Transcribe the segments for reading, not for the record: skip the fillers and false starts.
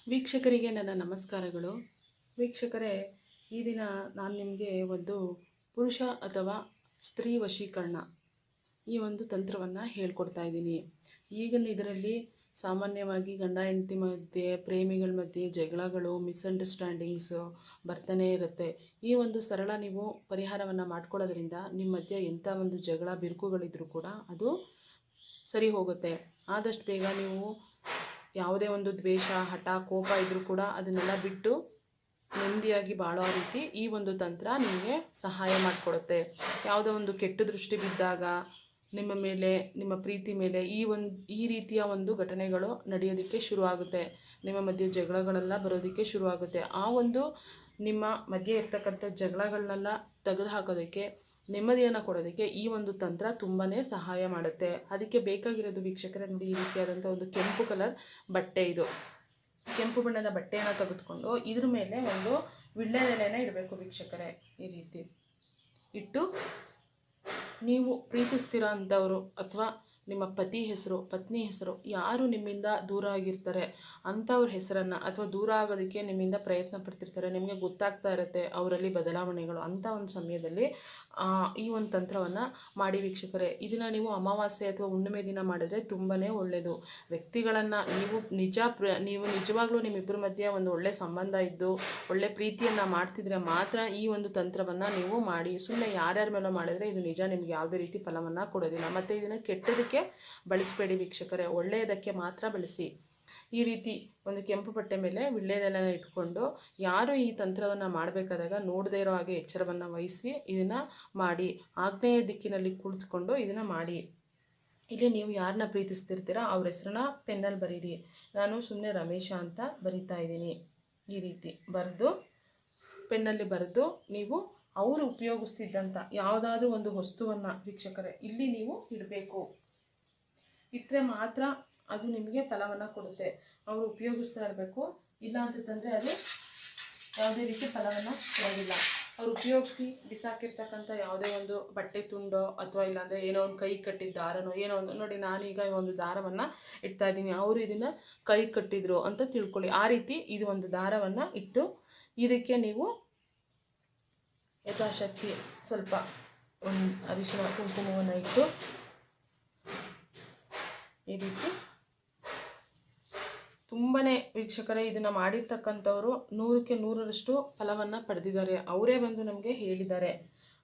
ವೀಕ್ಷಕರಿಗೆ ನನ್ನ ನಮಸ್ಕಾರಗಳು. ವೀಕ್ಷಕರೇ, ಈ ದಿನ ನಾನು ನಿಮಗೆ ಒಂದು ಪುರುಷ ಅಥವಾ ಸ್ತ್ರೀ ವಶೀಕರಣ ಈ ಒಂದು ತಂತ್ರವನ್ನು ಹೇಳ್ಕೊಡ್ತಾ ಇದ್ದೀನಿ. ಈಗಿನ ಇದರಲ್ಲಿ ಸಾಮಾನ್ಯವಾಗಿ ಗಂಡ ಹೆಂಡತಿ ಮಧ್ಯೆ, ಪ್ರೇಮಿಗಳ ಮಧ್ಯೆ ಜಗಳಗಳು, ಮಿಸ್ಅಂಡರ್ಸ್ಟ್ಯಾಂಡಿಂಗ್ಸು ಬರ್ತಾನೆ ಇರುತ್ತೆ. ಈ ಒಂದು ಸರಳ ನೀವು ಪರಿಹಾರವನ್ನು ಮಾಡ್ಕೊಳ್ಳೋದ್ರಿಂದ ನಿಮ್ಮ ಮಧ್ಯೆ ಎಂಥ ಒಂದು ಜಗಳ ಬಿರುಕುಗಳಿದ್ರೂ ಕೂಡ ಅದು ಸರಿ ಹೋಗುತ್ತೆ. ಆದಷ್ಟು ಬೇಗ ನೀವು ಯಾವುದೇ ಒಂದು ದ್ವೇಷ, ಹಠ, ಕೋಪ ಇದ್ದರೂ ಕೂಡ ಅದನ್ನೆಲ್ಲ ಬಿಟ್ಟು ನೆಮ್ಮದಿಯಾಗಿ ಬಾಳೋ ರೀತಿ ಈ ಒಂದು ತಂತ್ರ ನಿಮಗೆ ಸಹಾಯ ಮಾಡಿಕೊಡುತ್ತೆ. ಯಾವುದೋ ಒಂದು ಕೆಟ್ಟ ದೃಷ್ಟಿ ಬಿದ್ದಾಗ ನಿಮ್ಮ ಮೇಲೆ, ನಿಮ್ಮ ಪ್ರೀತಿ ಮೇಲೆ ಈ ರೀತಿಯ ಒಂದು ಘಟನೆಗಳು ನಡೆಯೋದಕ್ಕೆ ಶುರುವಾಗುತ್ತೆ. ನಿಮ್ಮ ಮಧ್ಯೆ ಜಗಳಗಳೆಲ್ಲ ಬರೋದಕ್ಕೆ ಶುರುವಾಗುತ್ತೆ. ಆ ಒಂದು ನಿಮ್ಮ ಮಧ್ಯೆ ಇರ್ತಕ್ಕಂಥ ಜಗಳಗಳನ್ನೆಲ್ಲ ತೆಗೆದು ಹಾಕೋದಕ್ಕೆ, ನೆಮ್ಮದಿಯನ್ನು ಕೊಡೋದಕ್ಕೆ ಈ ಒಂದು ತಂತ್ರ ತುಂಬಾ ಸಹಾಯ ಮಾಡುತ್ತೆ. ಅದಕ್ಕೆ ಬೇಕಾಗಿರೋದು ವೀಕ್ಷಕರೇ ನೋಡಿ, ಈ ರೀತಿಯಾದಂಥ ಒಂದು ಕೆಂಪು ಕಲರ್ ಬಟ್ಟೆ. ಇದು ಕೆಂಪು ಬಣ್ಣದ ಬಟ್ಟೆಯನ್ನು ತೆಗೆದುಕೊಂಡು ಇದ್ರ ಮೇಲೆ ಒಂದು ವಿಳ್ಯದೆಲೆನ ಇಡಬೇಕು ವೀಕ್ಷಕರೇ. ಈ ರೀತಿ ಇಟ್ಟು ನೀವು ಪ್ರೀತಿಸ್ತಿರೋ ಅಂಥವರು ಅಥವಾ ನಿಮ್ಮ ಪತಿ ಹೆಸರು, ಪತ್ನಿ ಹೆಸರು, ಯಾರು ನಿಮ್ಮಿಂದ ದೂರ ಆಗಿರ್ತಾರೆ ಅಂಥವ್ರ ಹೆಸರನ್ನು, ಅಥವಾ ದೂರ ಆಗೋದಕ್ಕೆ ನಿಮ್ಮಿಂದ ಪ್ರಯತ್ನ ಪಡ್ತಿರ್ತಾರೆ, ನಿಮಗೆ ಗೊತ್ತಾಗ್ತಾ ಇರುತ್ತೆ ಅವರಲ್ಲಿ ಬದಲಾವಣೆಗಳು, ಅಂಥ ಒಂದು ಸಮಯದಲ್ಲಿ ಈ ಒಂದು ತಂತ್ರವನ್ನು ಮಾಡಿ ವೀಕ್ಷಕರೇ. ಇದನ್ನು ನೀವು ಅಮಾವಾಸ್ಯೆ ಅಥವಾ ಹುಣ್ಣಿಮೆ ದಿನ ಮಾಡಿದ್ರೆ ತುಂಬಾ ಒಳ್ಳೆಯದು. ವ್ಯಕ್ತಿಗಳನ್ನು ನೀವು ನಿಜವಾಗ್ಲೂ ನಿಮ್ಮಿಬ್ಬರ ಮಧ್ಯೆ ಒಂದು ಒಳ್ಳೆಯ ಸಂಬಂಧ ಇದ್ದು ಒಳ್ಳೆ ಪ್ರೀತಿಯನ್ನು ಮಾಡ್ತಿದ್ರೆ ಮಾತ್ರ ಈ ಒಂದು ತಂತ್ರವನ್ನು ನೀವು ಮಾಡಿ. ಸುಮ್ಮನೆ ಯಾರ್ಯಾರ ಮೇಲೋ ಮಾಡಿದ್ರೆ ಇದು ನಿಜ ನಿಮಗೆ ಯಾವುದೇ ರೀತಿ ಫಲವನ್ನು ಕೊಡೋದಿಲ್ಲ. ಮತ್ತು ಇದನ್ನು ಕೆಟ್ಟದಕ್ಕೆ ಬಳಸಬೇಡಿ ವೀಕ್ಷಕರೇ, ಒಳ್ಳೆಯದಕ್ಕೆ ಮಾತ್ರ ಬಳಸಿ. ಈ ರೀತಿ ಒಂದು ಕೆಂಪು ಬಟ್ಟೆ ಮೇಲೆ ವಿಳ್ಯದೆಲೆನ ಇಟ್ಕೊಂಡು ಯಾರು ಈ ತಂತ್ರವನ್ನು ಮಾಡಬೇಕಾದಾಗ ನೋಡದೇ ಇರೋ ಹಾಗೆ ಎಚ್ಚರವನ್ನು ವಹಿಸಿ ಇದನ್ನು ಮಾಡಿ. ಆಗ್ನೇಯ ದಿಕ್ಕಿನಲ್ಲಿ ಕುಳಿತುಕೊಂಡು ಇದನ್ನು ಮಾಡಿ. ಇಲ್ಲಿ ನೀವು ಯಾರನ್ನ ಪ್ರೀತಿಸ್ತಿರ್ತೀರ ಅವ್ರ ಹೆಸರನ್ನ ಪೆನ್ನಲ್ಲಿ ಬರೀರಿ. ನಾನು ಸುಮ್ಮನೆ ರಮೇಶ ಅಂತ ಬರಿತಾ ಇದ್ದೀನಿ. ಈ ರೀತಿ ಬರೆದು ಪೆನ್ನಲ್ಲಿ ಬರೆದು ನೀವು ಅವರು ಉಪಯೋಗಿಸ್ತಿದ್ದಂಥ ಯಾವುದಾದ್ರೂ ಒಂದು ವಸ್ತುವನ್ನು ವೀಕ್ಷಕರೇ ಇಲ್ಲಿ ನೀವು ಇಡಬೇಕು. ಇಟ್ಟರೆ ಮಾತ್ರ ಅದು ನಿಮಗೆ ಫಲವನ್ನು ಕೊಡುತ್ತೆ. ಅವರು ಉಪಯೋಗಿಸ್ತಾ ಇರಬೇಕು, ಇಲ್ಲ ಅಂತಂದರೆ ಅದು ಯಾವುದೇ ರೀತಿ ಫಲವನ್ನು ಕೊಡೋದಿಲ್ಲ. ಅವ್ರು ಉಪಯೋಗಿಸಿ ಬಿಸಾಕಿರ್ತಕ್ಕಂಥ ಯಾವುದೇ ಒಂದು ಬಟ್ಟೆ ತುಂಡೋ ಅಥವಾ ಇಲ್ಲಾಂದರೆ ಏನೋ ಒಂದು ಕೈ ಕಟ್ಟಿದ ದಾರನೋ ಏನೋ ಒಂದು ನೋಡಿ, ನಾನೀಗ ಒಂದು ದಾರವನ್ನು ಇಡ್ತಾ ಇದ್ದೀನಿ, ಅವರು ಇದನ್ನು ಕೈ ಕಟ್ಟಿದ್ರು ಅಂತ ತಿಳ್ಕೊಳ್ಳಿ. ಆ ರೀತಿ ಇದು ಒಂದು ದಾರವನ್ನು ಇಟ್ಟು ಇದಕ್ಕೆ ನೀವು ಯಥಾಶಕ್ತಿ ಸ್ವಲ್ಪ ಒಂದು ಅರಿಶಿನ ಕುಂಕುಮವನ್ನು ಇಟ್ಟು ಈ ರೀತಿ ತುಂಬಾ ವೀಕ್ಷಕರೇ ಇದನ್ನು ಮಾಡಿರ್ತಕ್ಕಂಥವರು 100ಕ್ಕೆ 100ರಷ್ಟು ಫಲವನ್ನು ಪಡೆದಿದ್ದಾರೆ. ಅವರೇ ಬಂದು ನಮಗೆ ಹೇಳಿದ್ದಾರೆ.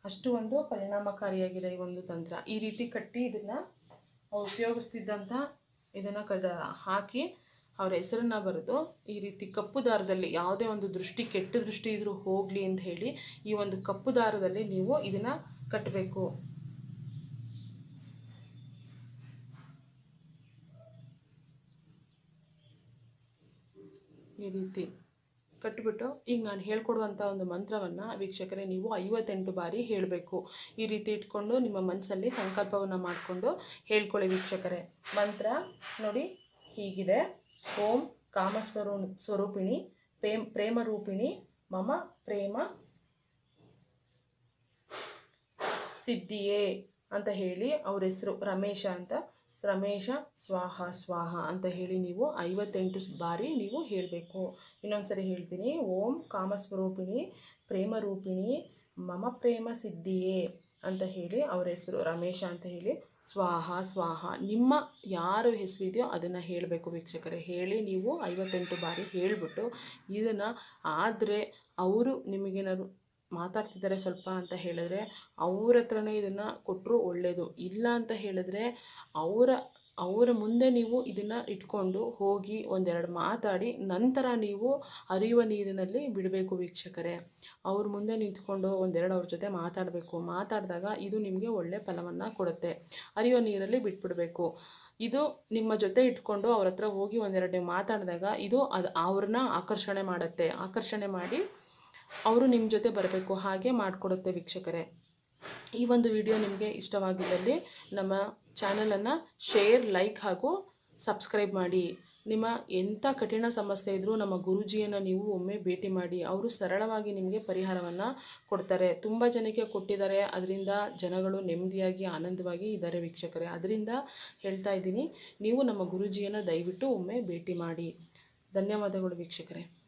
ಅಷ್ಟು ಒಂದು ಪರಿಣಾಮಕಾರಿಯಾಗಿದೆ ಈ ಒಂದು ತಂತ್ರ. ಈ ರೀತಿ ಕಟ್ಟಿ ಇದನ್ನು ಅವ್ರು ಉಪಯೋಗಿಸ್ತಿದ್ದಂಥ ಇದನ್ನು ಹಾಕಿ ಅವರ ಹೆಸರನ್ನು ಬರೆದು ಈ ರೀತಿ ಕಪ್ಪು ದಾರದಲ್ಲಿ, ಯಾವುದೇ ಒಂದು ದೃಷ್ಟಿ, ಕೆಟ್ಟ ದೃಷ್ಟಿ ಇದ್ರೂ ಹೋಗಲಿ ಅಂತ ಹೇಳಿ ಈ ಒಂದು ಕಪ್ಪು ದಾರದಲ್ಲಿ ನೀವು ಇದನ್ನು ಕಟ್ಟಬೇಕು. ಈ ರೀತಿ ಕಟ್ಟಿಬಿಟ್ಟು ಈಗ ನಾನು ಹೇಳ್ಕೊಡುವಂಥ ಒಂದು ಮಂತ್ರವನ್ನು ವೀಕ್ಷಕರೇ ನೀವು 58 ಬಾರಿ ಹೇಳಬೇಕು. ಈ ರೀತಿ ಇಟ್ಕೊಂಡು ನಿಮ್ಮ ಮನಸ್ಸಲ್ಲಿ ಸಂಕಲ್ಪವನ್ನು ಮಾಡಿಕೊಂಡು ಹೇಳ್ಕೊಳ್ಳಿ ವೀಕ್ಷಕರೇ. ಮಂತ್ರ ನೋಡಿ ಹೀಗಿದೆ: ಓಂ ಕಾಮಸ್ವರೂಪಿಣಿ ಪ್ರೇಮರೂಪಿಣಿ ಮಮ ಪ್ರೇಮ ಸಿದ್ಧಿಯೇ ಅಂತ ಹೇಳಿ, ಅವ್ರ ಹೆಸರು ರಮೇಶ ಅಂತ, ರಮೇಶ ಸ್ವಾಹ ಸ್ವಾಹ ಅಂತ ಹೇಳಿ ನೀವು 58 ಬಾರಿ ನೀವು ಹೇಳಬೇಕು. ಇನ್ನೊಂದು ಸರಿ ಹೇಳ್ತೀನಿ: ಓಂ ಕಾಮಸ್ವರೂಪಿಣಿ ಪ್ರೇಮರೂಪಿಣಿ ಮಮ ಪ್ರೇಮ ಸಿದ್ಧಿಯೇ ಅಂತ ಹೇಳಿ, ಅವ್ರ ಹೆಸರು ರಮೇಶ ಅಂತ ಹೇಳಿ ಸ್ವಾಹ ಸ್ವಾಹ ನಿಮ್ಮ ಯಾರು ಹೆಸರಿದೆಯೋ ಅದನ್ನು ಹೇಳಬೇಕು ವೀಕ್ಷಕರೇ. ಹೇಳಿ ನೀವು 58 ಬಾರಿ ಹೇಳಿಬಿಟ್ಟು ಇದನ್ನು ಆದರೆ ಅವರು ನಿಮಗೇನಾದ್ರು ಮಾತಾಡ್ತಿದ್ದಾರೆ ಸ್ವಲ್ಪ ಅಂತ ಹೇಳಿದ್ರೆ ಅವ್ರ ಹತ್ರನೇ ಇದನ್ನು ಕೊಟ್ಟರು ಒಳ್ಳೆಯದು. ಇಲ್ಲ ಅಂತ ಹೇಳಿದ್ರೆ ಅವರ ಮುಂದೆ ನೀವು ಇದನ್ನು ಇಟ್ಕೊಂಡು ಹೋಗಿ ಒಂದೆರಡು ಮಾತಾಡಿ ನಂತರ ನೀವು ಹರಿಯುವ ನೀರಿನಲ್ಲಿ ಬಿಡಬೇಕು ವೀಕ್ಷಕರೇ. ಅವ್ರ ಮುಂದೆ ನಿಂತ್ಕೊಂಡು ಒಂದೆರಡು ಅವ್ರ ಜೊತೆ ಮಾತಾಡಬೇಕು. ಮಾತಾಡಿದಾಗ ಇದು ನಿಮಗೆ ಒಳ್ಳೆಯ ಫಲವನ್ನು ಕೊಡುತ್ತೆ. ಹರಿಯುವ ನೀರಲ್ಲಿ ಬಿಟ್ಬಿಡಬೇಕು. ಇದು ನಿಮ್ಮ ಜೊತೆ ಇಟ್ಕೊಂಡು ಅವ್ರ ಹತ್ರ ಹೋಗಿ ಒಂದೆರಡು ನೀವು ಮಾತಾಡಿದಾಗ ಇದು ಅವ್ರನ್ನ ಆಕರ್ಷಣೆ ಮಾಡುತ್ತೆ. ಆಕರ್ಷಣೆ ಮಾಡಿ ಅವರು ನಿಮ್ಮ ಜೊತೆ ಬರಬೇಕು, ಹಾಗೆ ಮಾಡಿಕೊಡುತ್ತೆ ವೀಕ್ಷಕರೇ. ಈ ಒಂದು ವಿಡಿಯೋ ನಿಮಗೆ ಇಷ್ಟವಾಗಿದ್ದಲ್ಲಿ ನಮ್ಮ ಚಾನಲನ್ನು ಶೇರ್, ಲೈಕ್ ಹಾಗೂ ಸಬ್ಸ್ಕ್ರೈಬ್ ಮಾಡಿ. ನಿಮ್ಮ ಎಂಥ ಕಠಿಣ ಸಮಸ್ಯೆ ಇದ್ದರೂ ನಮ್ಮ ಗುರೂಜಿಯನ್ನು ನೀವು ಒಮ್ಮೆ ಭೇಟಿ ಮಾಡಿ. ಅವರು ಸರಳವಾಗಿ ನಿಮಗೆ ಪರಿಹಾರವನ್ನು ಕೊಡ್ತಾರೆ. ತುಂಬ ಜನಕ್ಕೆ ಕೊಟ್ಟಿದ್ದಾರೆ, ಅದರಿಂದ ಜನಗಳು ನೆಮ್ಮದಿಯಾಗಿ ಆನಂದವಾಗಿ ಇದ್ದಾರೆ ವೀಕ್ಷಕರೇ. ಅದರಿಂದ ಹೇಳ್ತಾ ಇದ್ದೀನಿ, ನೀವು ನಮ್ಮ ಗುರೂಜಿಯನ್ನು ದಯವಿಟ್ಟು ಒಮ್ಮೆ ಭೇಟಿ ಮಾಡಿ. ಧನ್ಯವಾದಗಳು ವೀಕ್ಷಕರೇ.